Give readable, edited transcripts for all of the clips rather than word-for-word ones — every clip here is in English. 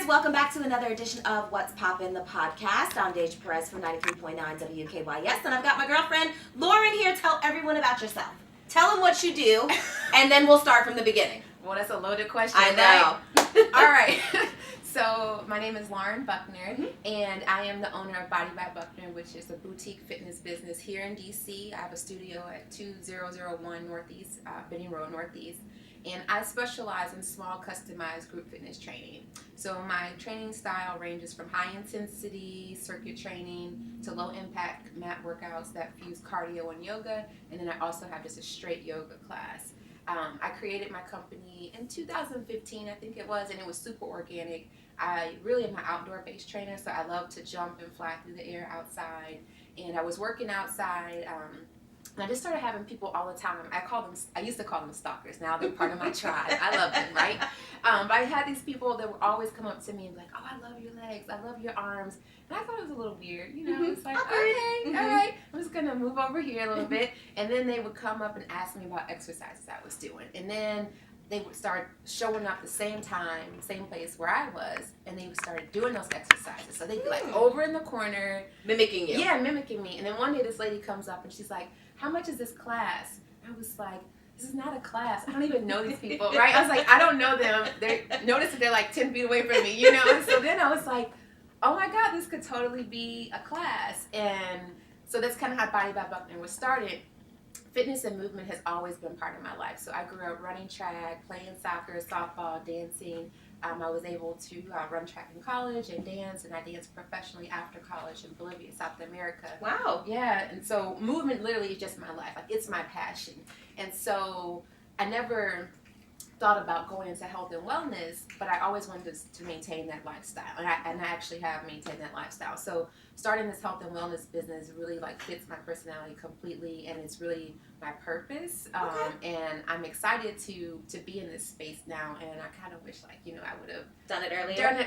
welcome back to another edition of What's Poppin', the podcast. I'm Deja Perez from 93.9 WKYS, and I've got my girlfriend Lauren here. Tell everyone about yourself. Tell them what you do, and then we'll start from the beginning. Well, that's a loaded question. I know. Right? All right. So my name is Lauren Buckner, and I am the owner of Body by Buckner, which is a boutique fitness business here in DC. I have a studio at 2001 Northeast, Benny Road Northeast, and I specialize in small customized group fitness training. So my training style ranges from high intensity circuit training to low impact mat workouts that fuse cardio and yoga, and then I also have just a straight yoga class. I created my company in 2015, I think it was, and it was super organic. I really am an outdoor-based trainer, so I love to jump and fly through the air outside. And I was working outside, and I just started having people all the time. I used to call them stalkers. Now they're part of my tribe. I love them, right? But I had these people that would always come up to me and be like, "Oh, I love your legs. I love your arms." And I thought it was a little weird, you know. It's like, okay, all right, I'm just gonna move over here a little bit. And then they would come up and ask me about exercises I was doing, and then they would start showing up the same time, same place where I was, and they would start doing those exercises. So they'd be like over in the corner, Mimicking you. Yeah, mimicking me. And then one day this lady comes up and she's like, "How much is this class?" I was like, "This is not a class. I don't even know these people," right? I was like, I don't know them. Notice that they're like 10 feet away from me, you know? And so then I was like, oh my God, this could totally be a class. And so that's kind of how Body by Buckner was started. Fitness and movement has always been part of my life. So I grew up running track, playing soccer, softball, dancing. I was able to run track in college and dance, and I danced professionally after college in Bolivia, South America. Wow. Yeah, and so movement literally is just my life. Like, it's my passion. And so I never thought about going into health and wellness, but I always wanted to maintain that lifestyle, and I actually have maintained that lifestyle. So starting this health and wellness business really like fits my personality completely, and it's really my purpose. And I'm excited to be in this space now, and I kind of wish, like, you know, I would have Done it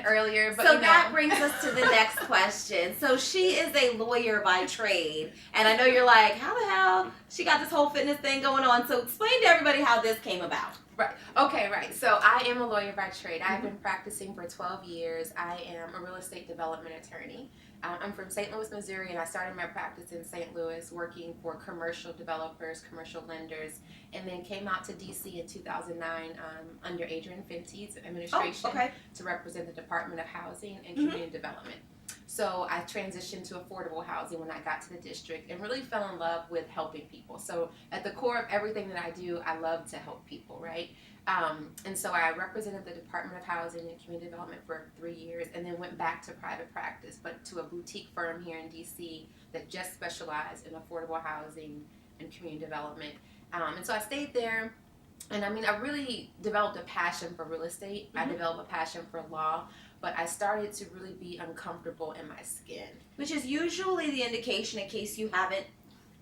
earlier. But So that brings us to the next question. So she is a lawyer by trade, and I know you're like, how the hell she got this whole fitness thing going on? So explain to everybody how this came about. Right. Okay, right. So I am a lawyer by trade. I've been practicing for 12 years. I am a real estate development attorney. I'm from St. Louis, Missouri, and I started my practice in St. Louis working for commercial developers, commercial lenders, and then came out to D.C. in 2009 under Adrian Fenty's administration to represent the Department of Housing and Community Development. So I transitioned to affordable housing when I got to the district and really fell in love with helping people. So at the core of everything that I do, I love to help people, right? And so I represented the Department of Housing and Community Development for 3 years, and then went back to private practice, but to a boutique firm here in DC that just specialized in affordable housing and community development. And so I stayed there, and I mean, I really developed a passion for real estate. I developed a passion for law, but I started to really be uncomfortable in my skin. Which is usually the indication, in case you haven't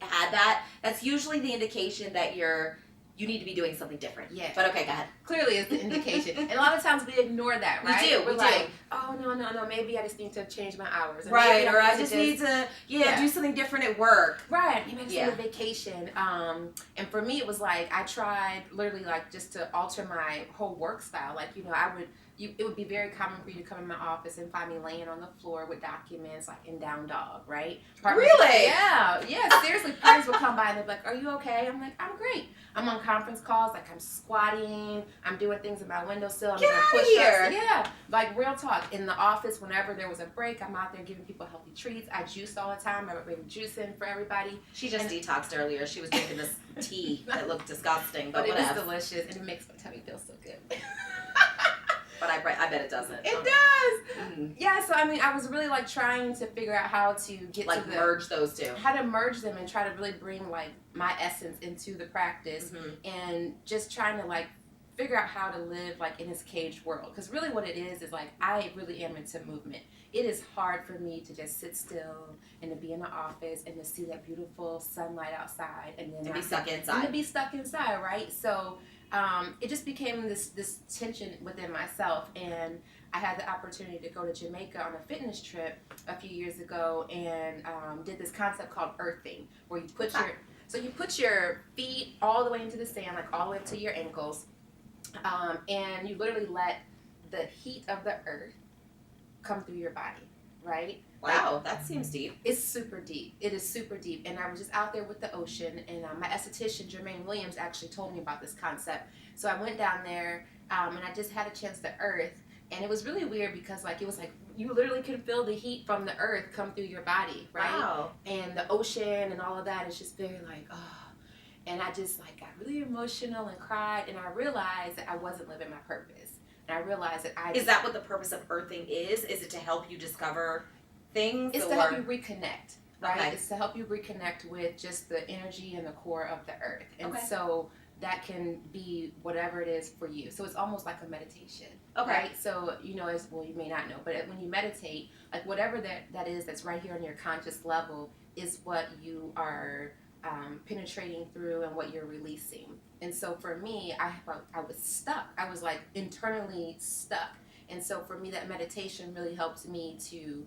had that, that's usually the indication that you need to be doing something different. Yeah. But okay, go ahead. Clearly it's the indication. And a lot of times we ignore that, right? We We're like, oh, no, maybe I just need to change my hours. Or right, or I just need to, do something different at work. Right, maybe I just need a vacation. And for me, it was like, I tried literally like just to alter my whole work style. Like, you know, it would be very common for you to come in my office and find me laying on the floor with documents, like in down dog, right? Really? Yeah, seriously. Parents would come by and they'd be like, "Are you okay?" I'm like, "I'm great." I'm on conference calls, like I'm squatting, I'm doing things in my windowsill, I'm doing push-ups. Yeah, like real talk. In the office, whenever there was a break, I'm out there giving people healthy treats. I juiced all the time. I would bring juice in for everybody. She just detoxed earlier. She was drinking this tea that looked disgusting, but it was delicious, and it makes my tummy feel so good. But I bet it doesn't. It does. Yeah, so I mean, I was really like trying to figure out how to get like to merge those two. How to merge them and try to really bring like my essence into the practice, and just trying to like figure out how to live like in this caged world. Because really what it is like I really am into movement. It is hard for me to just sit still and to be in the office and to see that beautiful sunlight outside and then be stuck inside. And to be stuck inside, right? So it just became this tension within myself, and I had the opportunity to go to Jamaica on a fitness trip a few years ago, and did this concept called earthing, where you put your feet all the way into the sand, like all the way up to your ankles, and you literally let the heat of the earth come through your body, right? Wow, Like, that seems deep. it's super deep. It is super deep. And I was just out there with the ocean, and my esthetician, Jermaine Williams, actually told me about this concept. So I went down there, and I just had a chance to earth. And it was really weird because, like, it was like you literally can feel the heat from the earth come through your body, right? Wow. And the ocean and all of that is just very like, oh. And I just, like, got really emotional and cried. And I realized that I wasn't living my purpose. And I realized that Is that what the purpose of earthing is? Is it to help you discover things? It's to help you reconnect, right? Okay. It's to help you reconnect with just the energy and the core of the earth. And Okay. so that can be whatever it is for you. So it's almost like a meditation, Okay. right? So, you know, as well, you may not know, but when you meditate, like whatever that is that's right here on your conscious level is what you are penetrating through and what you're releasing. And so for me, I was stuck. I was like internally stuck. And so for me, that meditation really helped me to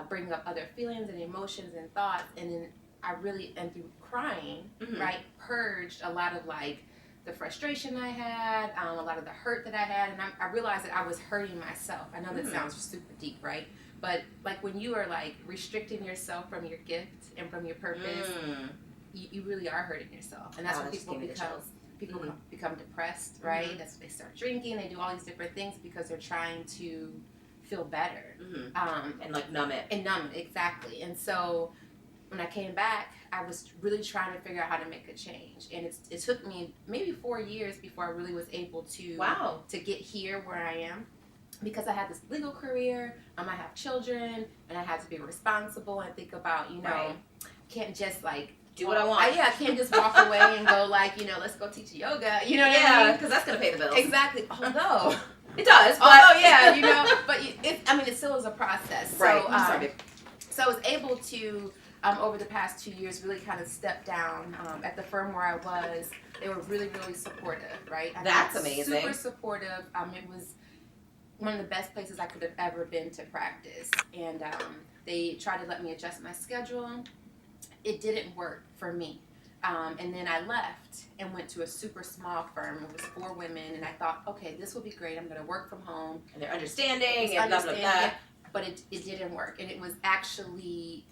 bring up other feelings and emotions and thoughts, and then I really, and through crying, right, purged a lot of like the frustration I had, a lot of the hurt that I had, and I realized that I was hurting myself. I know that sounds super deep, right? But like when you are like restricting yourself from your gift and from your purpose, you really are hurting yourself, and that's when people become depressed, right? That's when they start drinking, they do all these different things because they're trying to feel better, and like numb it. Exactly. And so when I came back, I was really trying to figure out how to make a change, and it took me maybe 4 years before I really was able to get here where I am, because I had this legal career, I have children, and I had to be responsible and think about, you know, can't just like do what I want. I can't just walk away and go like, you know, let's go teach yoga, you know what I mean? Because that's gonna pay the bills. Exactly. Although it does, but yeah, you know, but it still is a process. So, right. So I was able to, over the past 2 years, really kind of step down. At the firm where I was, they were really, really supportive, right? That's amazing. Super supportive. It was one of the best places I could have ever been to practice. And they tried to let me adjust my schedule. It didn't work for me. And then I left and went to a super small firm. It was 4 women, and I thought, okay, this will be great. I'm going to work from home. And they're understanding and blah, blah, blah. But it didn't work. And it was actually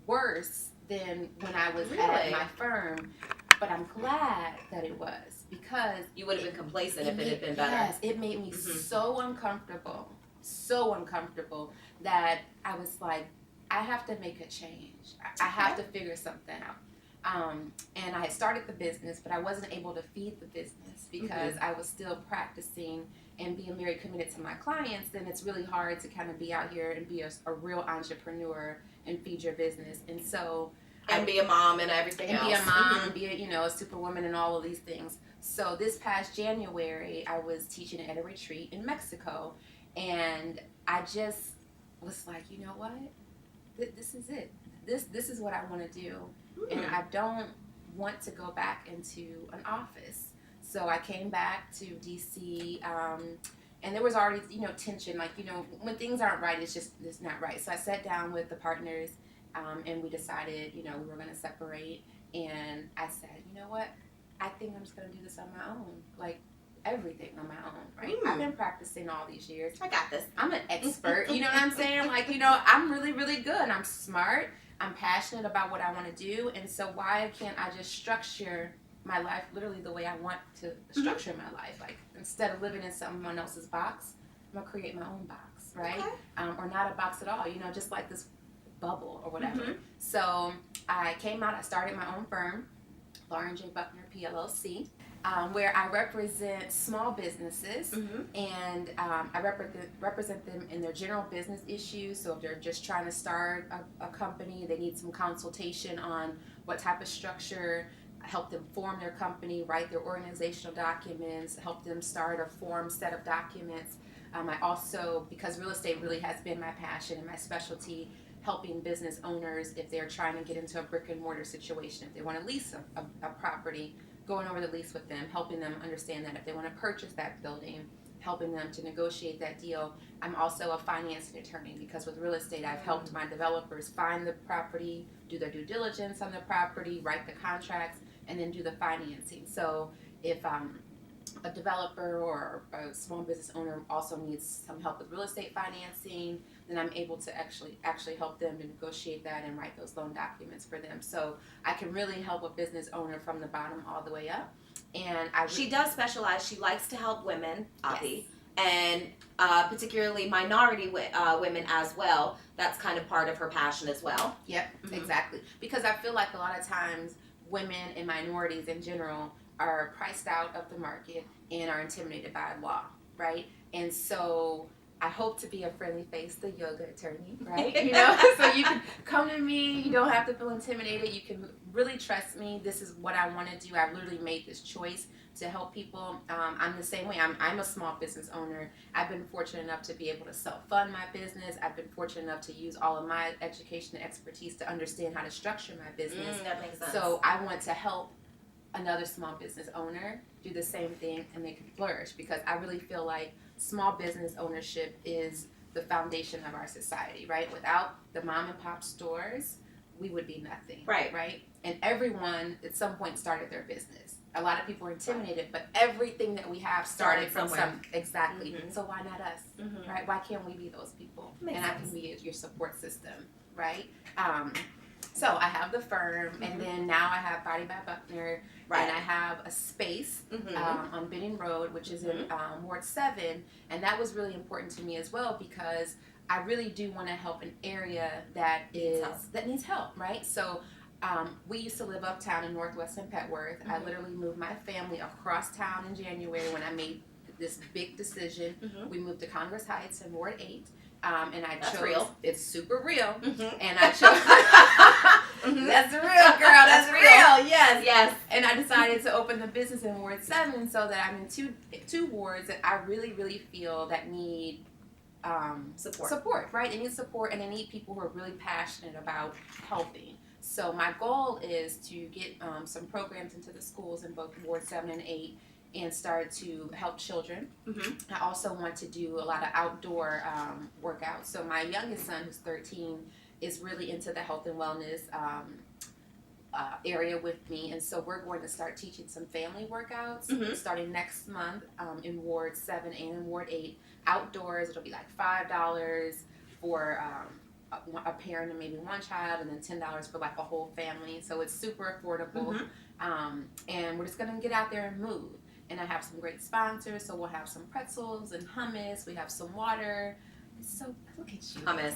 worse than when I was at my firm. But I'm glad that it was, because you would have been complacent if it had been better. Yes, it made me so uncomfortable that I was like, I have to make a change. I have to figure something out. And I had started the business, but I wasn't able to feed the business because I was still practicing and being very committed to my clients. Then it's really hard to kind of be out here and be a real entrepreneur and feed your business. And so be a mom and everything else. And be a mom and be a superwoman and all of these things. So this past January, I was teaching at a retreat in Mexico, and I just was like, you know what? This is it. This is what I want to do, and I don't want to go back into an office. So I came back to DC, and there was already tension. Like when things aren't right, it's not right. So I sat down with the partners, and we decided we were going to separate. And I said, you know what? I think I'm just going to do this on my own. Like everything on my own, right? I've been practicing all these years. I got this. I'm an expert, you know what I'm saying? Like, I'm really, really good. I'm smart. I'm passionate about what I want to do. And so why can't I just structure my life literally the way I want to structure my life? Like, instead of living in someone else's box, I'm going to create my own box, right? Okay. Or not a box at all, just like this bubble or whatever. So I came out, I started my own firm, Lauren J. Buckner, PLLC. Where I represent small businesses, and I represent them in their general business issues. So if they're just trying to start a company, they need some consultation on what type of structure, help them form their company, write their organizational documents, help them start a form set of documents. I also, because real estate really has been my passion and my specialty, helping business owners if they're trying to get into a brick and mortar situation, if they want to lease a property, going over the lease with them, helping them understand that if they want to purchase that building, helping them to negotiate that deal. I'm also a financing attorney because with real estate, I've helped my developers find the property, do their due diligence on the property, write the contracts, and then do the financing. So if a developer or a small business owner also needs some help with real estate financing, then I'm able to actually help them to negotiate that and write those loan documents for them. So I can really help a business owner from the bottom all the way up. And she does specialize. She likes to help women, Abby, yes. and particularly minority women as well. That's kind of part of her passion as well. Yep, exactly. Because I feel like a lot of times women and minorities in general are priced out of the market and are intimidated by law, right? And so I hope to be a friendly face, the yoga attorney, right? You know, so you can come to me, you don't have to feel intimidated, you can really trust me. This is what I want to do. I've literally made this choice to help people. I'm the same way. I'm a small business owner. I've been fortunate enough to be able to self-fund my business. I've been fortunate enough to use all of my education and expertise to understand how to structure my business. That makes sense. So I want to help another small business owner do the same thing and make it flourish, because I really feel like small business ownership is the foundation of our society, right? Without the mom and pop stores, we would be nothing, right? And everyone at some point started their business. A lot of people are intimidated, but everything that we have started from some, exactly. So why not us, right? Why can't we be those people? Makes and sense. I can be your support system, right? So I have the firm, and then now I have Body by Buckner, and I have a space on Benning Road, which is in Ward 7, and that was really important to me as well, because I really do want to help an area that needs help, right? So we used to live uptown in Northwest Petworth. I literally moved my family across town in January when I made this big decision. We moved to Congress Heights in Ward 8. And I chose, real. It's super real, and I chose, that's real, girl, that's real, yes. And I decided to open the business in Ward 7 so that I'm in two wards that I really, really feel that need support, right? They need support, and they need people who are really passionate about helping. So my goal is to get some programs into the schools in both Ward 7 and 8, and start to help children. I also want to do a lot of outdoor workouts. So my youngest son, who's 13, is really into the health and wellness area with me, and so we're going to start teaching some family workouts starting next month in Ward 7 and in Ward 8. Outdoors, it'll be like $5 for a parent and maybe one child, and then $10 for like a whole family. So it's super affordable, and we're just gonna get out there and move. And I have some great sponsors, so we'll have some pretzels and hummus. We have some water. So look at you, hummus.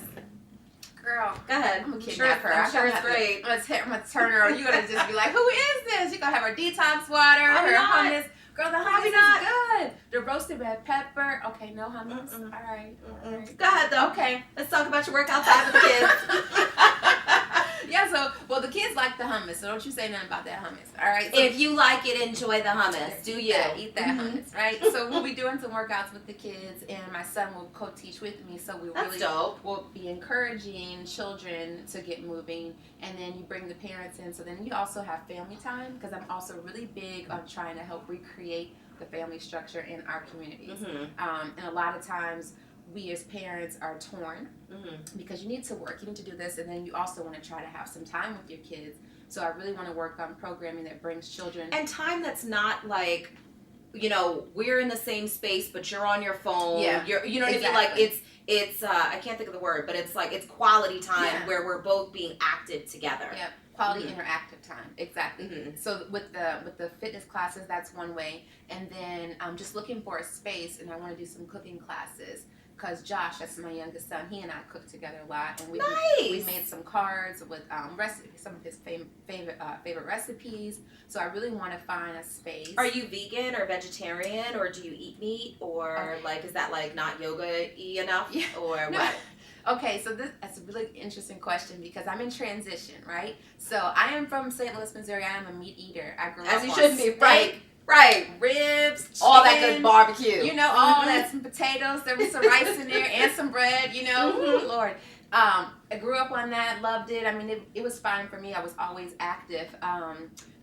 Girl, go ahead. I'm gonna kidnap her. I'm sure it's great. I'm gonna turn her. You're gonna just be like, "Who is this?" You're gonna have her detox water, her hummus. Girl, the hummus is good. The roasted red pepper. Okay, no hummus. All right. Go ahead though. Okay, let's talk about your work outside with the kids. Yeah, so, well, the kids like the hummus, so don't you say nothing about that hummus, all right? So, if you like it, enjoy the hummus. Do you? Eat that hummus, right? So we'll be doing some workouts with the kids, and my son will co-teach with me, so we That's dope. will be encouraging children to get moving, and then you bring the parents in, so then you also have family time, because I'm also really big on trying to help recreate the family structure in our communities. And a lot of times, we as parents are torn because you need to work, you need to do this, and then you also want to try to have some time with your kids. So I really want to work on programming that brings children. And time that's not like, you know, we're in the same space, but you're on your phone. Yeah. You know what I mean? Like it's I can't think of the word, but it's like it's quality time where we're both being active together. Yeah. Quality interactive time, exactly. So with the fitness classes, that's one way, and then I'm just looking for a space, and I want to do some cooking classes. Because Josh, that's my youngest son, he and I cook together a lot, and we made some cards with some of his favorite recipes. So I really want to find a space. Are you vegan or vegetarian, or do you eat meat, or like is that like not yoga-y enough, or what? Okay, so that's a really interesting question because I'm in transition, right? So I am from St. Louis, Missouri. I am a meat eater. I grew up as you should be, right? Right, ribs, chicken, all that good barbecue. You know, all that, some potatoes, there was some rice in there, and some bread, you know. Ooh, Lord. I grew up on that, loved it. I mean, it was fine for me. I was always active.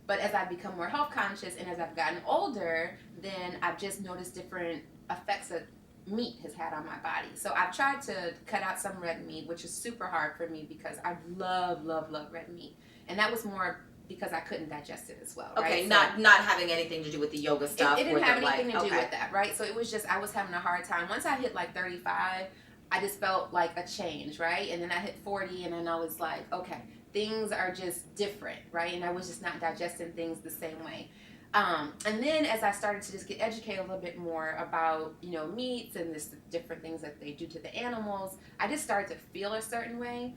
But as I've become more health conscious and as I've gotten older, then I've just noticed different effects that meat has had on my body. So I've tried to cut out some red meat, which is super hard for me because I love red meat. And that was more because I couldn't digest it as well. Okay, right? not having anything to do with the yoga stuff. It didn't have anything to do okay. with that, right? So it was just, I was having a hard time. Once I hit like 35, I just felt like a change, right? And then I hit 40, and then I was like, okay, things are just different, right? And I was just not digesting things the same way. And then as I started to just get educated a little bit more about, meats and this different things that they do to the animals, I just started to feel a certain way.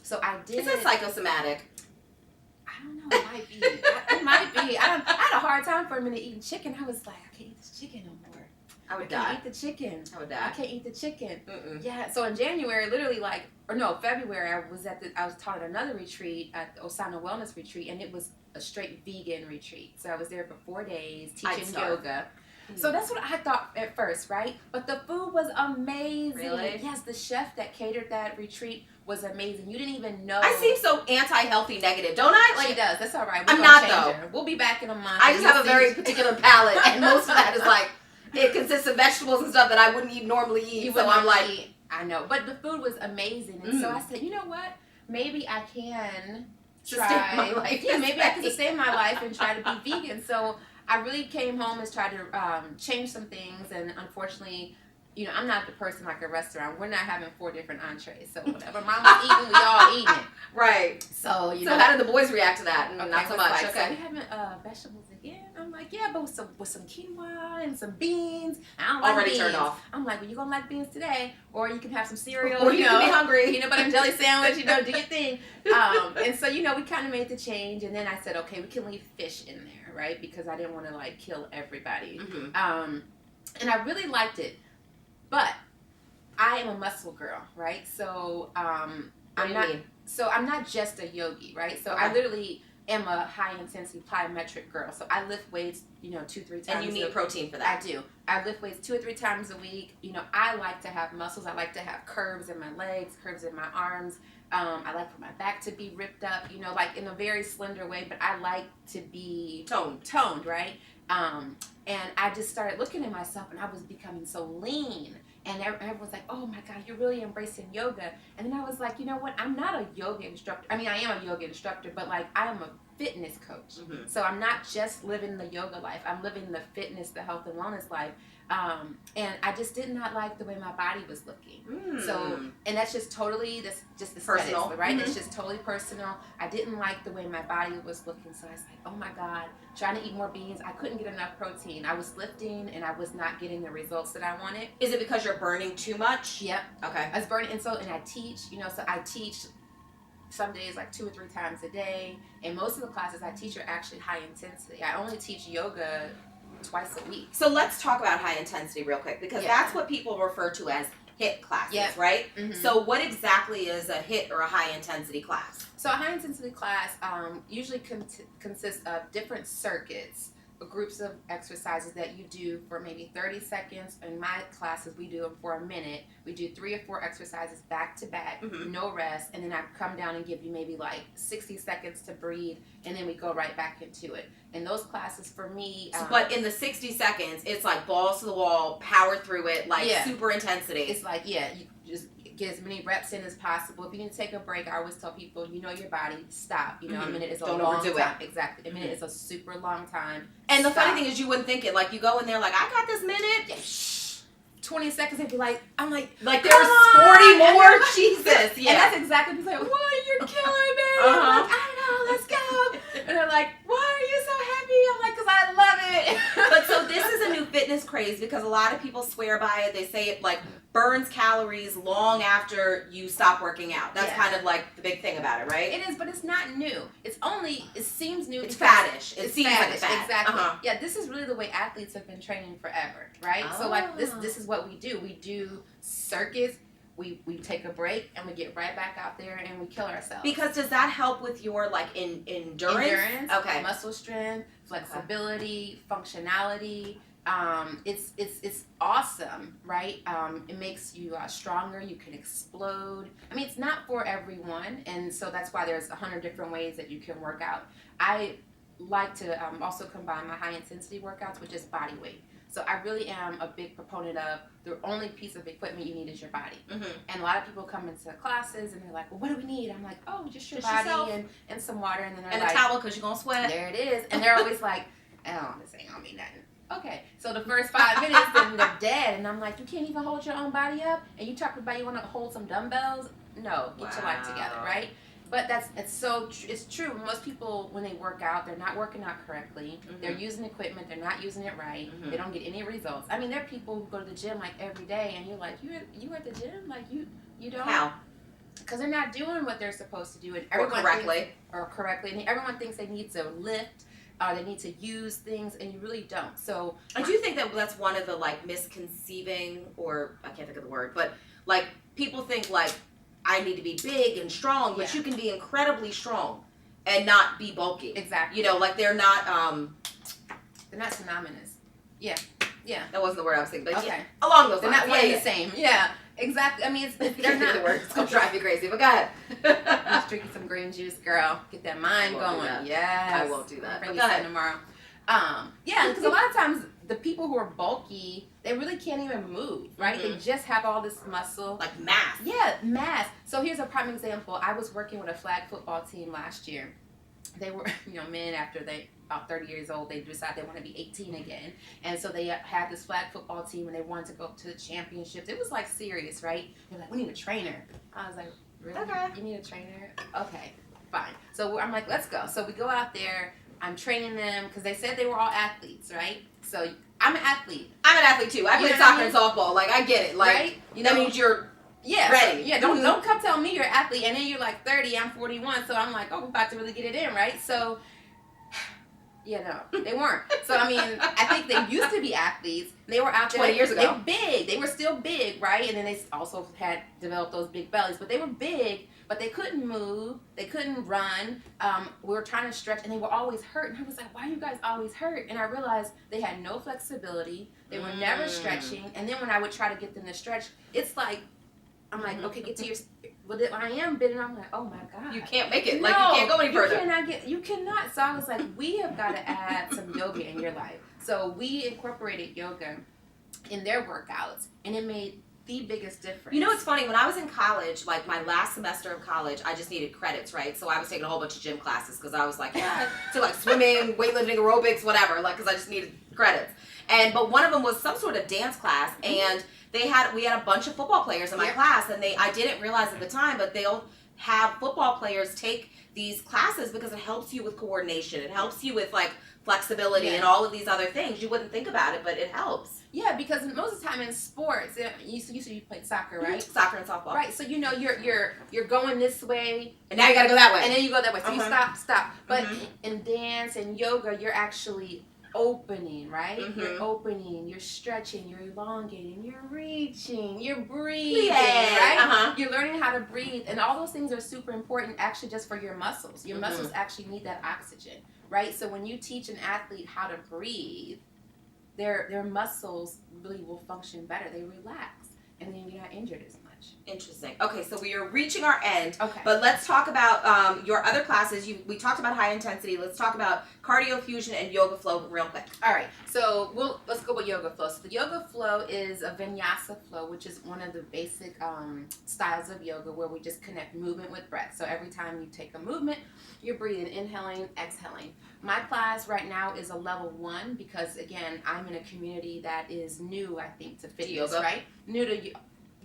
So I did. Is it psychosomatic? I don't know. It might be. It might be. I had a hard time for a minute eating chicken. I was like, I can't eat this chicken no more. I would I can't die. eat the chicken. I would die. I can't eat the chicken. Mm-mm. Yeah. So in January, literally February, I was taught at another retreat at the Osana Wellness Retreat, and it was a straight vegan retreat. So I was there for 4 days teaching yoga. So that's what I thought at first, right? But the food was amazing. Really? Yes, the chef that catered that retreat was amazing. You didn't even know. I seem so anti-healthy negative, don't I? She does. That's all right. I'm not though. Her. We'll be back in a month. I just have a very particular palate, and most of that is like, it consists of vegetables and stuff that I wouldn't normally eat. So I'm like, I know. But the food was amazing. And so I said, you know what? Maybe I can sustain my life. Yeah, maybe I can sustain my life and try to be vegan. So I really came home and tried to change some things. And unfortunately, I'm not the person like a restaurant. We're not having 4 different entrees. So whatever Mama's eating, we all eating it. Right. So, So how did the boys react to that? Okay, Not so much. Like, okay. So we having vegetables again? I'm like, yeah, but with some quinoa and some beans. I don't like Already beans. turned off. I'm like, well, you're going to like beans today. Or you can have some cereal. Or you can be hungry. Peanut butter and jelly sandwich, do your thing. And so, we kind of made the change. And then I said, okay, we can leave fish in there, right? Because I didn't want to, kill everybody. Mm-hmm. And I really liked it. But I am a muscle girl, right? So What do you mean? So I'm not just a yogi, right? So Okay. I literally am a high intensity plyometric girl. So I lift weights, 2-3 times. And you need protein for that. I do. I lift weights 2 or 3 times a week. I like to have muscles. I like to have curves in my legs, curves in my arms. I like for my back to be ripped up, in a very slender way. But I like to be toned, right? And I just started looking at myself, and I was becoming so lean. And everyone's like, oh my God, you're really embracing yoga. And then I was like, you know what? I'm not a yoga instructor. I mean, I am a yoga instructor, but I am a fitness coach. Mm-hmm. So I'm not just living the yoga life. I'm living the fitness, the health and wellness life. And I just did not like the way my body was looking. So, and that's just totally, that's just personal, right? It's just totally personal. I didn't like the way my body was looking. So I was like, oh my God, trying to eat more beans. I couldn't get enough protein. I was lifting and I was not getting the results that I wanted. Is it because you're burning too much? Yep. Okay. I was burning. And I teach, so I teach some days 2 or 3 times a day. And most of the classes I teach are actually high intensity. I only teach yoga twice a week. So let's talk about high intensity real quick, because that's what people refer to as HIIT classes, right? Mm-hmm. So what exactly is a HIIT or a high intensity class? So a high intensity class usually consists of different circuits, groups of exercises that you do for maybe 30 seconds. In my classes, we do them for a minute. We do 3 or 4 exercises back to back, no rest, and then I come down and give you maybe 60 seconds to breathe, and then we go right back into it. And those classes for me... but in the 60 seconds, it's balls to the wall, power through it, super intensity. It's you just get as many reps in as possible. If you need to take a break, I always tell people, your body, stop. A minute is a long time. Exactly. A minute is a super long time. And the funny thing is, you wouldn't think it. You go in there I got this minute. Yeah. 20 seconds, they'd be I'm like there's 40 more. Jesus. Yeah. And that's exactly what what? You're killing me. I'm I know, let's go. And they're like, why are you so happy? I'm because I love it. But so this is a new fitness craze, because a lot of people swear by it. They say it burns calories long after you stop working out. That's kind of the big thing about it, right? It is, but it's not new. It seems new. It's faddish. It seems faddish, like fad. Exactly. Yeah, this is really the way athletes have been training forever, right? So this is what we do. We do circuits. We take a break and we get right back out there and we kill ourselves. Because does that help with your endurance? Okay. Muscle strength, flexibility, functionality. It's awesome, right? It makes you stronger. You can explode. I mean, it's not for everyone, and so that's why there's 100 different ways that you can work out. I like to also combine my high intensity workouts with just body weight. So I really am a big proponent of the only piece of equipment you need is your body. Mm-hmm. And a lot of people come into classes and they're like, well, what do we need? I'm like, oh, just your body yourself. and some water. And then they're And like, a towel because you're going to sweat. there it is. And they're always like, oh, this ain't going to be nothing. Okay, so the first 5 minutes, then they're dead. And I'm like, you can't even hold your own body up? And you talk about you want to hold some dumbbells? No, get your life together, right? But it's true. Most people, when they work out, they're not working out correctly. Mm-hmm. They're using equipment. They're not using it right. Mm-hmm. They don't get any results. I mean, there are people who go to the gym like every day, and you're like, you at the gym? Like you don't? How? Because they're not doing what they're supposed to do, and or correctly, and everyone thinks they need to lift. They need to use things, and you really don't. So I do think that that's one of the like misconceiving, or I can't think of the word, but like people think like I need to be big and strong, but you can be incredibly strong and not be bulky. Exactly. You know, like they're not synonymous. Yeah. That wasn't the word I was thinking, but okay. Along those lines. They're not one and the same. Yeah. Exactly. I mean, they're not. The word. It's gonna drive you crazy. But go ahead. I'm just drinking some green juice, girl. Get that mind going. Yes. I won't do that. I'll bring you some tomorrow. Yeah, because a lot of times the people who are bulky, they really can't even move, right? Mm-hmm. They just have all this muscle. Like mass. Yeah, mass. So here's a prime example. I was working with a flag football team last year. They were, men after they about 30 years old, they decided they want to be 18 again. And so they had this flag football team, and they wanted to go to the championships. It was like serious, right? They're like, we need a trainer. I was like, really? Okay. You need a trainer? Okay, fine. So I'm like, let's go. So we go out there. I'm training them because they said they were all athletes, right? So I'm an athlete. I'm an athlete too. I played soccer and softball. Like I get it. Like right? That means you're ready. So, don't come tell me you're an athlete and then you're like 30, I'm 41. So I'm like, oh, we're about to really get it in, right? So no, they weren't. So I mean, I think they used to be athletes. They were out there 20 years ago. They were big. They were still big, right? And then they also had developed those big bellies, but they were big. But they couldn't move. They couldn't run. We were trying to stretch, and they were always hurt. And I was like, why are you guys always hurt? And I realized they had no flexibility. They were never stretching. And then when I would try to get them to stretch, it's like, I'm like, okay, get to your... But I am bitten. I'm like, oh, my God. You can't make it. No, like, you can't go any further. You cannot. So I was like, we have got to add some yoga in your life. So we incorporated yoga in their workouts, and it made the biggest difference. You know what's funny? When I was in college, like my last semester of college, I just needed credits, right? So I was taking a whole bunch of gym classes because I was like, to like swimming, weightlifting, aerobics, whatever, like because I just needed credits. But one of them was some sort of dance class, and we had a bunch of football players in my class, and I didn't realize at the time, but they'll have football players take these classes because it helps you with coordination. It helps you with like flexibility and all of these other things. You wouldn't think about it, but it helps. Yeah, because most of the time in sports, you said you played soccer, right? Soccer and softball. Right, so you're going this way, and now you gotta go that way, and then you go that way. So you stop. But in dance and yoga, you're actually opening, right? You're opening, you're stretching, you're elongating, you're reaching, you're breathing, right? You're learning how to breathe, and all those things are super important actually just for your muscles. Your muscles actually need that oxygen, right? So when you teach an athlete how to breathe, their muscles really will function better. They relax, and then you're not injured as much. Interesting. Okay, so we are reaching our end. Okay. But let's talk about your other classes. We talked about high intensity. Let's talk about cardio fusion and yoga flow real quick. All right. So let's go with yoga flow. So the yoga flow is a vinyasa flow, which is one of the basic styles of yoga where we just connect movement with breath. So every time you take a movement, you're breathing, inhaling, exhaling. My class right now is a level 1 because, again, I'm in a community that is new, I think, to fitness, right? New to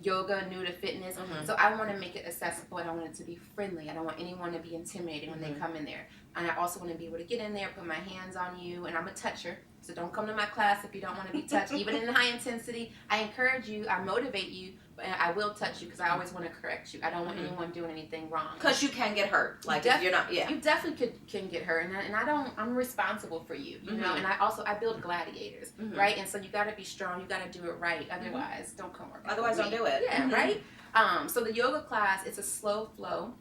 yoga, new to fitness. So I want to make it accessible, and I want it to be friendly. I don't want anyone to be intimidated when they come in there. And I also want to be able to get in there, put my hands on you, and I'm a toucher. So don't come to my class if you don't want to be touched. Even in high intensity, I encourage you, I motivate you, but I will touch you because I always want to correct you. I don't want anyone doing anything wrong. Because you can get hurt. Like if you're not, You definitely can get hurt, and I'm responsible for you, you know. And I build gladiators, right? And so you got to be strong. You got to do it right. Otherwise, don't come work. Otherwise, don't do it. Yeah, right. So the yoga class, it's a slow flow.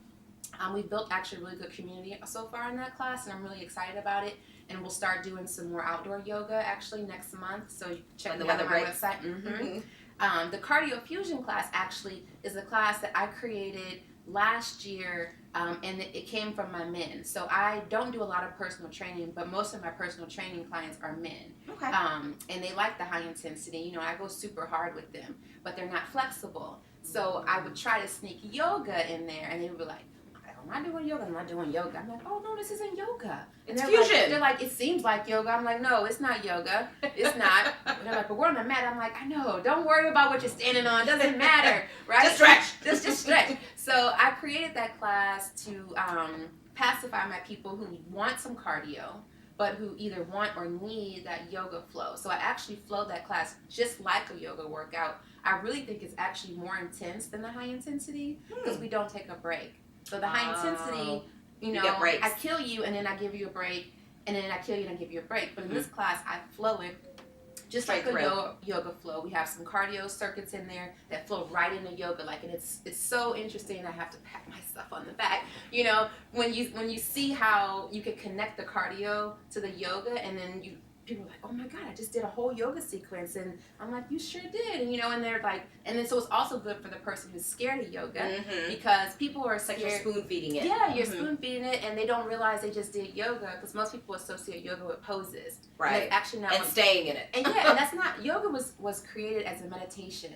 We've built actually a really good community so far in that class, and I'm really excited about it. And we'll start doing some more outdoor yoga actually next month. So check it out on my website. The cardio fusion class actually is a class that I created last year, and it came from my men. So I don't do a lot of personal training, but most of my personal training clients are men. Okay. And they like the high intensity. You know, I go super hard with them, but they're not flexible. So I would try to sneak yoga in there, and they would be like, I'm not doing yoga. I'm not doing yoga. I'm like, oh no, this isn't yoga. And It's they're fusion. Like, they're like, it seems like yoga. I'm like, no, it's not yoga. It's not. And they're like, but we're on the mat. I'm like, I know. Don't worry about what you're standing on. It doesn't matter, right? Just stretch. Just stretch. So I created that class to pacify my people who want some cardio, but who either want or need that yoga flow. So I actually flowed that class just like a yoga workout. I really think it's actually more intense than the high intensity because we don't take a break. So the high intensity, you know, I kill you and then I give you a break, and then I kill you and I give you a break. But in this class, I flow it just like a yoga flow. We have some cardio circuits in there that flow right into yoga, and it's so interesting. I have to pat myself on the back, you know, when you see how you can connect the cardio to the yoga, and then people are like, oh my God, I just did a whole yoga sequence. And I'm like, you sure did. And, you know, and they're like, and then so it's also good for the person who's scared of yoga because people are scared. It's like you're spoon feeding it. Yeah, you're spoon feeding it, and they don't realize they just did yoga because most people associate yoga with poses. Right. And that's actually not. And staying in it. And yeah, and that's not, yoga was created as a meditation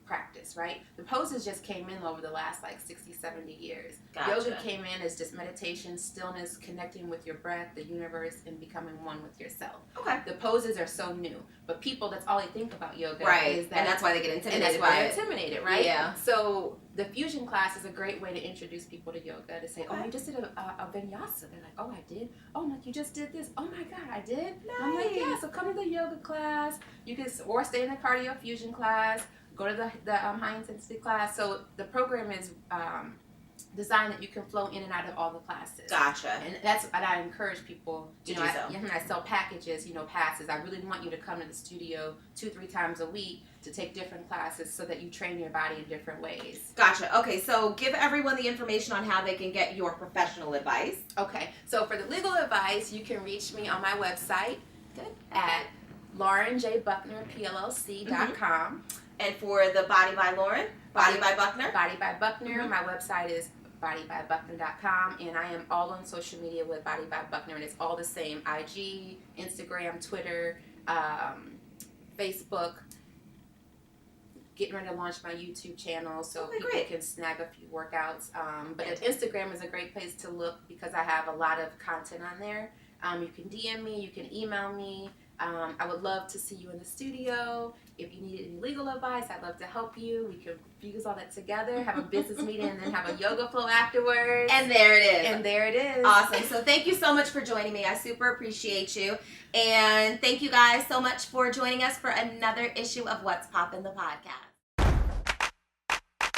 practice, right? The poses just came in over the last 60, 70 years. Gotcha. Yoga came in as just meditation, stillness, connecting with your breath, the universe, and becoming one with yourself. Okay. The poses are so new, but people, that's all they think about yoga. Right. Is that, and that's why they get intimidated. And that's why they're intimidated, right? Yeah. So the fusion class is a great way to introduce people to yoga, to say, Okay. oh, you just did a vinyasa. They're like, oh, I did? Oh, I'm like, you just did this? Oh my God, I did? Nice. I'm like, yeah, so come to the yoga class. You can, or stay in the cardio fusion class, go to the high intensity class. So the program is designed that you can flow in and out of all the classes. Gotcha. And I encourage people to do so. I sell packages, passes. I really want you to come to the studio 2-3 times a week to take different classes so that you train your body in different ways. Gotcha. Okay, so give everyone the information on how they can get your professional advice. Okay, so for the legal advice, you can reach me on my website at laurenjbucknerplc.com. And for the Body by Lauren, Body by Buckner? Body by Buckner. My website is bodybybuckner.com, and I am all on social media with Body by Buckner, and it's all the same: IG, Instagram, Twitter, Facebook. Getting ready to launch my YouTube channel so people can snag a few workouts. But Instagram is a great place to look because I have a lot of content on there. You can DM me, you can email me. I would love to see you in the studio. If you need any legal advice, I'd love to help you. We can fuse all that together, have a business meeting, and then have a yoga flow afterwards. And there it is. And there it is. Awesome. So thank you so much for joining me. I super appreciate you. And thank you guys so much for joining us for another issue of What's Poppin' the podcast.